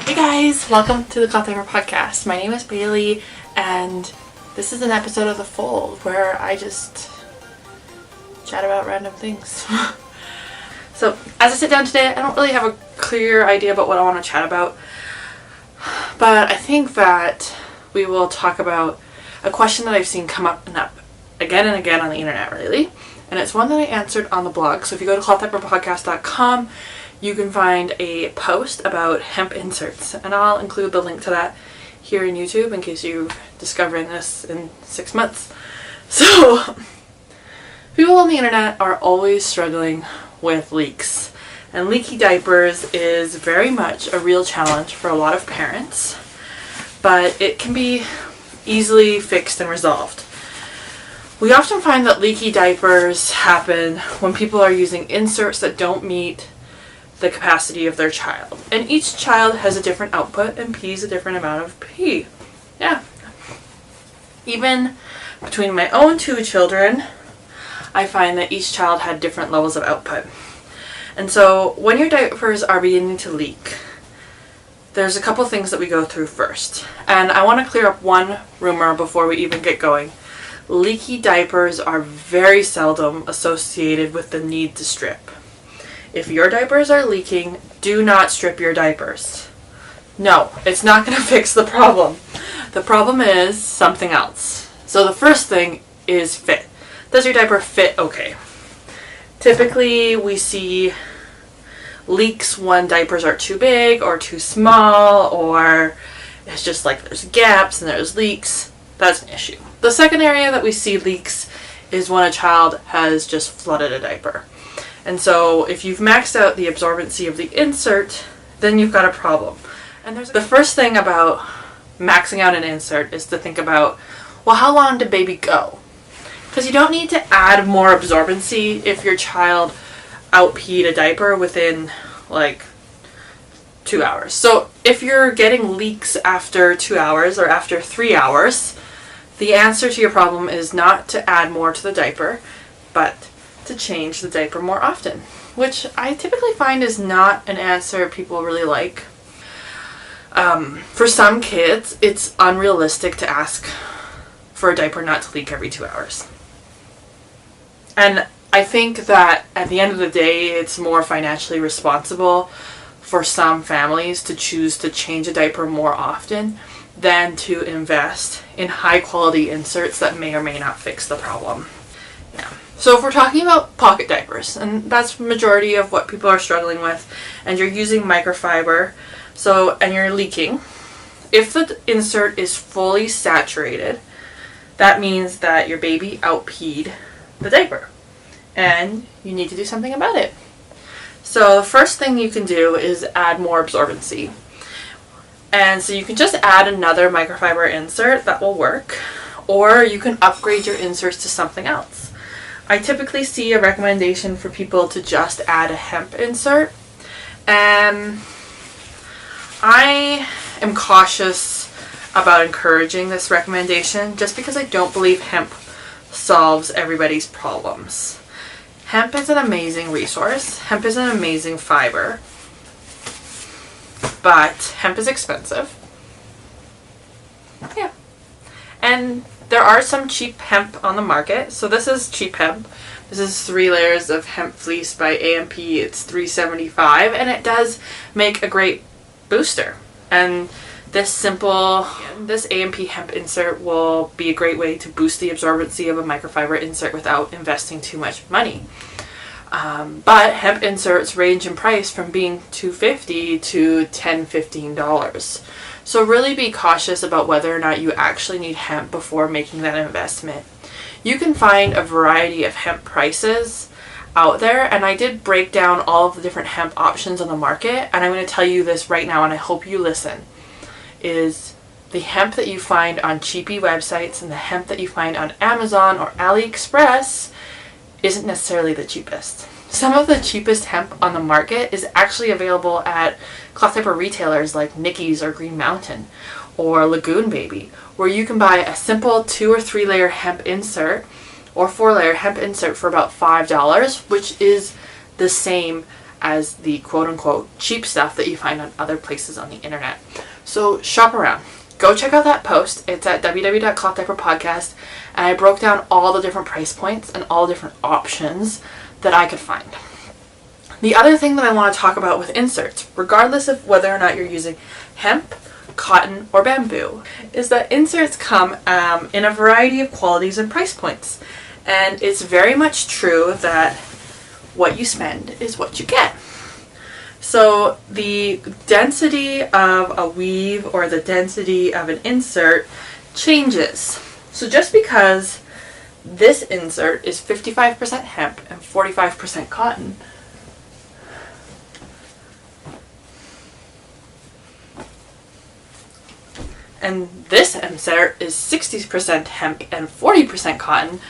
Hey guys, welcome to the Cloth Diaper Podcast. My name is Bailey, and this is an episode of The Fold where I just chat about random things. So, as I sit down today, I don't really have a clear idea about what I want to chat about, but I think that we will talk about a question that I've seen come up again and again on the internet lately, and it's one that I answered on the blog. So if you go to clothdiaperpodcast.com, you can find a post about hemp inserts, and I'll include the link to that here in YouTube in case you're discovering this in 6 months. So, people on the internet are always struggling with leaks, and leaky diapers is very much a real challenge for a lot of parents, but it can be easily fixed and resolved. We often find that leaky diapers happen when people are using inserts that don't meet the capacity of their child. And each child has a different output and pees a different amount of pee. Yeah. Even between my own 2 children, I find that each child had different levels of output. And so when your diapers are beginning to leak, there's a couple things that we go through first. And I want to clear up one rumor before we even get going. Leaky diapers are very seldom associated with the need to strip. If your diapers are leaking, do not strip your diapers. No, it's not going to fix the problem. The problem is something else. So the first thing is fit. Does your diaper fit okay? Typically, we see leaks when diapers are too big or too small, or it's just like there's gaps and there's leaks. That's an issue. The second area that we see leaks is when a child has just flooded a diaper. And so if you've maxed out the absorbency of the insert, then you've got a problem. And the first thing about maxing out an insert is to think about, well, how long did baby go? Because you don't need to add more absorbency if your child outpeed a diaper within like 2 hours. So if you're getting leaks after 2 hours or after 3 hours, the answer to your problem is not to add more to the diaper, but to change the diaper more often, which I typically find is not an answer people really like. For some kids, it's unrealistic to ask for a diaper not to leak every 2 hours. And I think that at the end of the day, it's more financially responsible for some families to choose to change a diaper more often than to invest in high quality inserts that may or may not fix the problem. Yeah. So if we're talking about pocket diapers, and that's the majority of what people are struggling with, and you're using microfiber, and you're leaking, if the insert is fully saturated, that means that your baby outpeed the diaper, and you need to do something about it. So the first thing you can do is add more absorbency. And so you can just add another microfiber insert, that will work, or you can upgrade your inserts to something else. I typically see a recommendation for people to just add a hemp insert, and I am cautious about encouraging this recommendation just because I don't believe hemp solves everybody's problems. Hemp is an amazing resource. Hemp is an amazing fiber, but hemp is expensive. Yeah. And there are some cheap hemp on the market. So this is cheap hemp. This is 3 layers of hemp fleece by AMP. It's $3.75, and it does make a great booster. And this AMP hemp insert will be a great way to boost the absorbency of a microfiber insert without investing too much money. But hemp inserts range in price from being $2.50 to $10-15. So really be cautious about whether or not you actually need hemp before making that investment. You can find a variety of hemp prices out there, and I did break down all of the different hemp options on the market, and I'm going to tell you this right now, and I hope you listen, is the hemp that you find on cheapy websites and the hemp that you find on Amazon or AliExpress isn't necessarily the cheapest. Some of the cheapest hemp on the market is actually available at cloth diaper retailers like Nicky's or Green Mountain or Lagoon Baby, where you can buy a simple 2 or 3 layer hemp insert or 4 layer hemp insert for about $5, which is the same as the quote-unquote cheap stuff that you find on other places on the internet. So shop around. Go check out that post. It's at www.Cloth Diaper Podcast, and I broke down all the different price points and all the different options that I could find. The other thing that I want to talk about with inserts, regardless of whether or not you're using hemp, cotton, or bamboo, is that inserts come in a variety of qualities and price points. And it's very much true that what you spend is what you get. So the density of a weave or the density of an insert changes. So just because this insert is 55% hemp and 45% cotton, and this insert is 60% hemp and 40% cotton,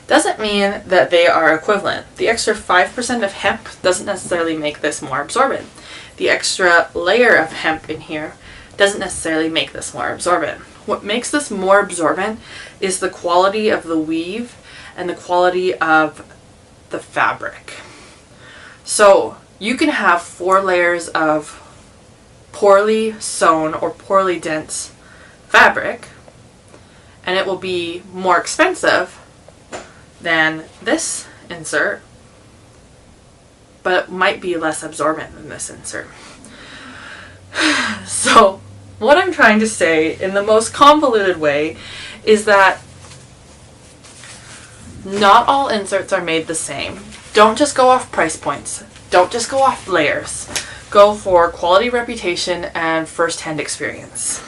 doesn't mean that they are equivalent. The extra 5% of hemp doesn't necessarily make this more absorbent. The extra layer of hemp in here doesn't necessarily make this more absorbent. What makes this more absorbent is the quality of the weave and the quality of the fabric. So you can have 4 layers of poorly sewn or poorly dense fabric, and it will be more expensive than this insert, but it might be less absorbent than this insert. So what I'm trying to say in the most convoluted way is that not all inserts are made the same. Don't just go off price points. Don't just go off layers. Go for quality, reputation, and first-hand experience.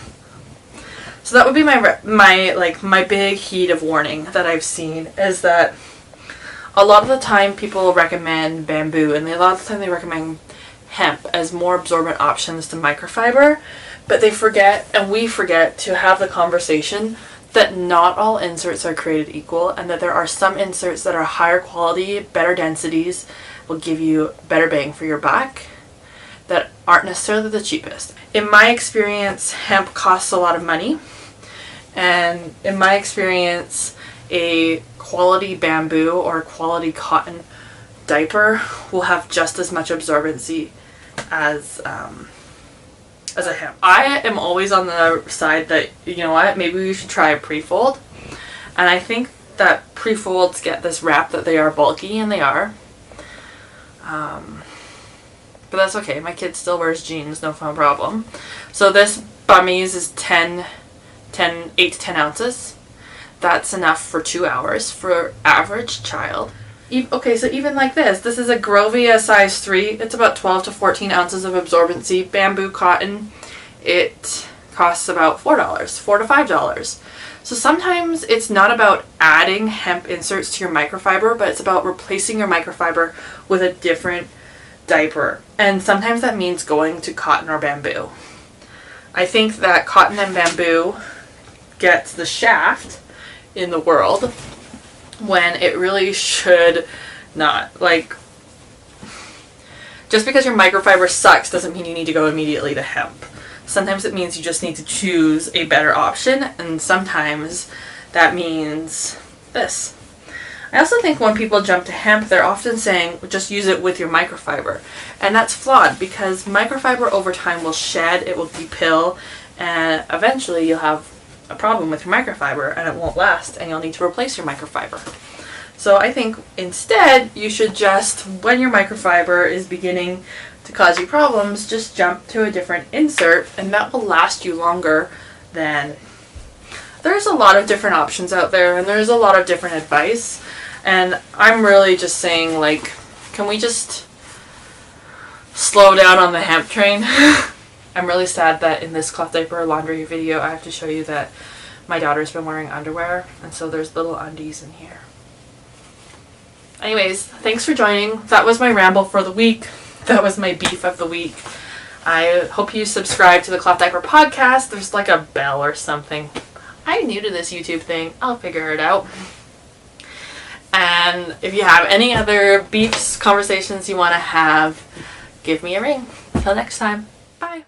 So that would be my big heat of warning that I've seen, is that a lot of the time people recommend bamboo, and a lot of the time they recommend hemp as more absorbent options to microfiber, but they forget, and we forget, to have the conversation that not all inserts are created equal, and that there are some inserts that are higher quality, better densities, will give you better bang for your buck, that aren't necessarily the cheapest. In my experience, hemp costs a lot of money, and in my experience, a quality bamboo or quality cotton diaper will have just as much absorbency as a hemp. I am always on the side that, you know what, maybe we should try a pre-fold, and I think that pre-folds get this rap that they are bulky, and they are. But that's okay. My kid still wears jeans, no fun problem. So this Bummies is 8 to 10 ounces. That's enough for 2 hours for average child. Okay, so even like this is a Grovia size 3. It's about 12 to 14 ounces of absorbency. Bamboo cotton, it costs about $4 to $5. So sometimes it's not about adding hemp inserts to your microfiber, but it's about replacing your microfiber with a different diaper. And sometimes that means going to cotton or bamboo. I think that cotton and bamboo gets the shaft in the world when it really should not. Like, just because your microfiber sucks doesn't mean you need to go immediately to hemp. Sometimes it means you just need to choose a better option, and sometimes that means this. I also think when people jump to hemp, they're often saying, just use it with your microfiber. And that's flawed, because microfiber over time will shed, it will depill, and eventually you'll have a problem with your microfiber, and it won't last, and you'll need to replace your microfiber. So I think instead, you should just, when your microfiber is beginning to cause you problems, just jump to a different insert, and that will last you longer than... There's a lot of different options out there, and there's a lot of different advice. And I'm really just saying, like, can we just slow down on the hemp train? I'm really sad that in this cloth diaper laundry video, I have to show you that my daughter's been wearing underwear, and so there's little undies in here. Anyways, thanks for joining. That was my ramble for the week. That was my beef of the week. I hope you subscribe to the Cloth Diaper Podcast. There's like a bell or something. I'm new to this YouTube thing. I'll figure it out. And if you have any other beefs, conversations you want to have, give me a ring. Till next time. Bye.